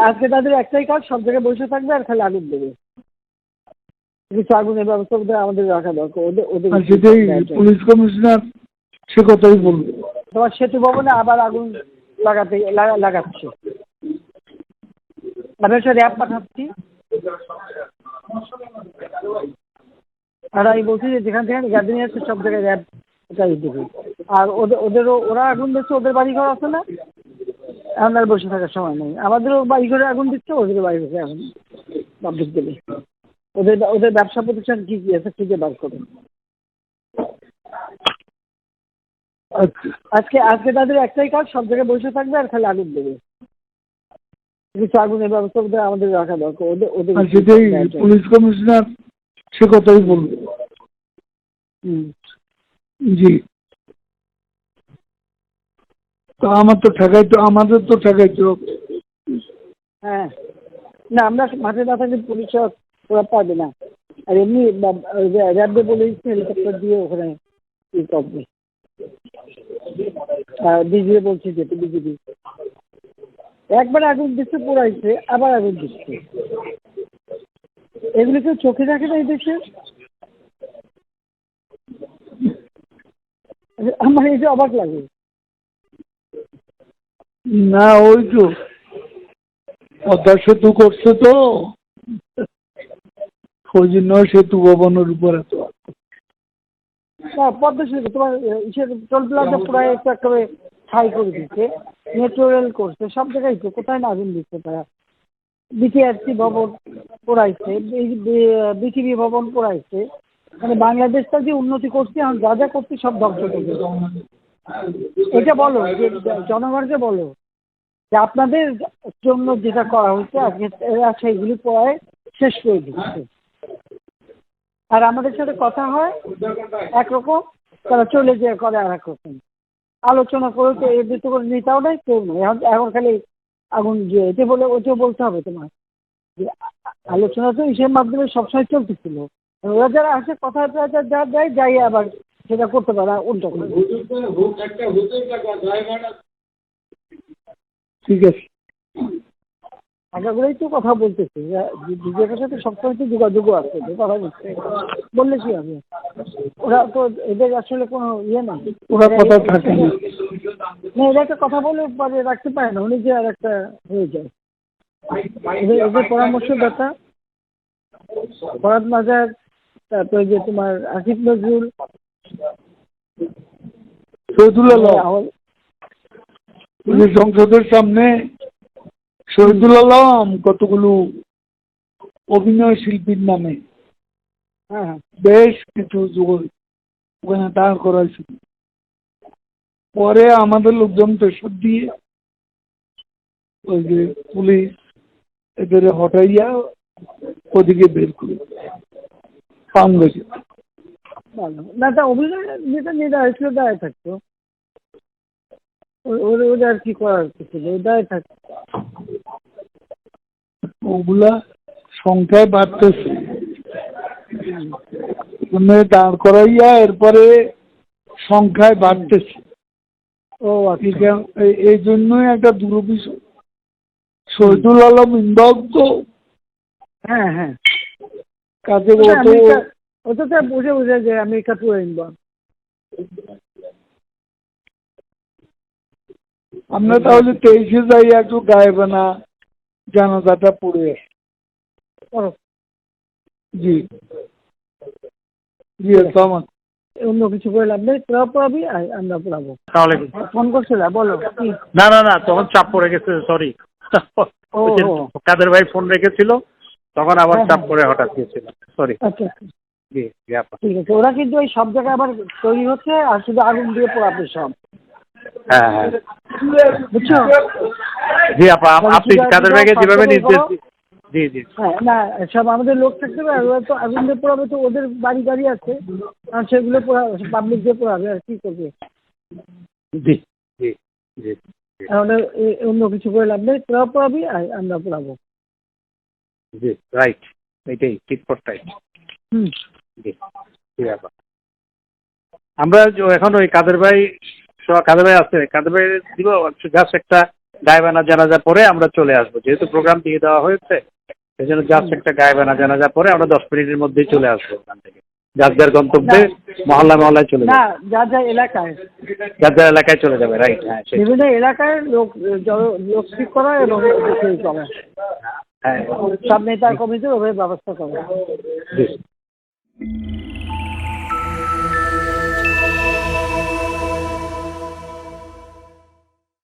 আজকে তাদের একটাই কাজ, সব জায়গায় বসে থাকবে আর খালি আগুন দেবে। কিছু আগুনের ব্যবস্থা আমাদের রাখা দরকার। ওদের সেটাই পুলিশ কমিশনার সে কথাই বলবে। তোমার সেতু ভবনে আবার আগুন লাগাচ্ছে। আমি একটা র্যাব পাঠাচ্ছি, আর আমি বলছি যে যেখান থেকে গ্যাদারিং আছে সব জায়গায় র্যাব দেবে। আর ওরা আগুন দিচ্ছে, ওদের বাড়ি ঘর আছে না, এখন আর বসে থাকার সময় নেই। আমাদেরও বাড়ি ঘরে আগুন দিচ্ছে, ওদেরও বাড়ি ঘরে আগুন পাবলিক দেবে। ওদের ব্যবসা প্রতিষ্ঠান কি কি আছে খুঁজে বার করে। আজকে তাদের একটাই কাজ, সব জায়গায় বসে থাকবে আর খালি আগুন দেবে। কিছু আগুনের ব্যবস্থা আমাদের রাখা দরকার। ওদের সেটাই পুলিশ কমিশনার সে কথাই বলবে। জি, তো আমাদের তো ঠেকাইতে হবে। হ্যাঁ, না আমরা মাঠে না থাকলে পুলিশ ওরা পারবে না। আর এমনি র্যাবে পুলিশ হেলিকপ্টার দিয়ে ওখানে ই করবে। বিজিবি বলছি যেতে, বিজিবি একবার আগুন দিচ্ছে, পোড়াইছে, আবার আগুন দিচ্ছে। এগুলো কেউ চোখে রাখে না এই দেশে। আমার এই যে অবাক লাগে। না ওই তো পদ্মা সেতু করছে, তো ওই জন্য সেতু ভবনের উপর এত। পদ্মা সেতু তোমার টোল প্লাজা পুরাই একটু একেবারে ছাই করে দিচ্ছে, মেট্রো রেল করছে, সব জায়গায় তো কোথায় না আগুন দিচ্ছে তারা। বিটিআরসি ভবন পোড়াইছে, বিটিভি ভবন পোড়াইছে। মানে বাংলাদেশটা যে উন্নতি করছে, এখন যা যা করছে সব ধ্বংস করছে। এটা বলো যে জনগণকে বলো যে আপনাদের জন্য যেটা করা হচ্ছে আজকে এরা সেইগুলি পড়ায় শেষ করে দিচ্ছে। আর আমাদের সাথে কথা হয় একরকম, তারা চলে যেয়ে করে আর এক রকম। আলোচনা করে তো এর ভিতরে করে নেতাও নেই, কেউ নেই। এখন খালি আগুন দিয়ে এটা বলে ওইটাও বলতে হবে তোমার যে আলোচনা তো ইসের মাধ্যমে সবসময় চলতেছিল। ওরা যারা আসে কথা যা দেয় যাই আবার সেটা করতে পারে উল্টো করে। ঠিক আছে, আগাগুলোই তো কথা বলতেছে, বিজেপির সাথে সবসময় তো যোগাযোগও আছে, কথা বলছে, বললে কি হবে। ওরা তো এদের আসলে কোনো ইয়ে নেই, ওরা কথা থাকে না। এরা একটা কথা বলে পরে রাখতে পারে না, উনি যে আর একটা হয়ে যায়। এদের পরামর্শদাতা ফরাদ মাজার, তারপরে যে তোমার আসিফ নজরুল, শহীদুল আলম, সংসদের সামনে শহীদুল আলম কতগুলো অভিনয় শিল্পীর নামে বেশ কিছু ওখানে দাঁড় করাইছিল। পরে আমাদের লোকজন প্রেশার দিয়ে ওই যে পুলিশ এদের হটাইয়া ওদিকে বের করে পান গেছে। না, তা অভিনয় যেটা নিয়ে হয়েছিল দাঁড়ায় থাকতো, ওদের আর কি করার কিছু নেই, দাঁড়ায় থাকতো। ওগুলা সংখ্যায় বাড়তেছে, দাঁড় করাইয়া এরপরে সংখ্যায় বাড়তেছে। ও আচ্ছা, এই জন্যই একটা দুরভিসন্ধি। শহীদুল আলম ইন্দগ্ধ। হ্যাঁ হ্যাঁ, কাজে ওটা তো বুঝে বুঝে যে আমেরিকা পুরো ইনভলভ। আমরা তাহলে 23-এ যাই, একটু গায়েবানা জানাজাটা পড়ে আসি। জি জি, আসসালাম। অন্য কিছু করে লাভ নেই, তোরা পড়াবি আমরা পড়াবো। তাহলে ফোন করছিল, বলো কি? না তখন চাপ পড়ে গেছে, সরি। কাদের ভাই ফোন রেখেছিল, তখন আবার চাপ পড়ে হঠাৎ গিয়েছিল, সরি। আচ্ছা জি জি আপা, ঠিক আছে। ওরা কিন্তু ওই সব জায়গায় আবার তৈরি হচ্ছে, আর শুধু আগুন দিয়ে পোড়াবে সব। হ্যাঁ হ্যাঁ বুঝছো? জি আপা, আপনি কাদের ভাইকে যেভাবে নির্দেশ জি জি হ্যাঁ, না সব আমাদের লোক থাকতে পারে, ওরা তো আগুন দিয়ে পোড়াবে, তো ওদের বাড়ি গাড়ি আছে, আর সেগুলো পাবলিক দিয়ে পোড়াবে, আর কি করবে। জি জি জি তাহলে অন্য কিছু করে লাভ নেই, তোরা পড়াবি আর আমরা পড়াবো। জি রাইট, এটাই ঠিক ফর টাইট। জি জি আপা, আমরা এখন ওই কাদের ভাই আছে, কাদের ভাই দিব জাস্ট একটা গায়েবানা জানাজা পরে আমরা চলে আসবো, যেহেতু প্রোগ্রাম দিয়ে দেওয়া হয়েছে সেই জন্য জাস্ট একটা গায়েবানা জানাজা পরে আমরা 10 মিনিটের মধ্যেই চলে আসবো ওখান থেকে, যার যার গন্তব্যে মহল্লায় চলে না, যাবে, যার যার এলাকায় যার যার এলাকায় চলে যাবে। রাইট, হ্যাঁ সেই, বিভিন্ন এলাকায় লোক ঠিক করা এবং করা, হ্যাঁ সব নেতার কমিটির ওভাবে ব্যবস্থা করা। জি।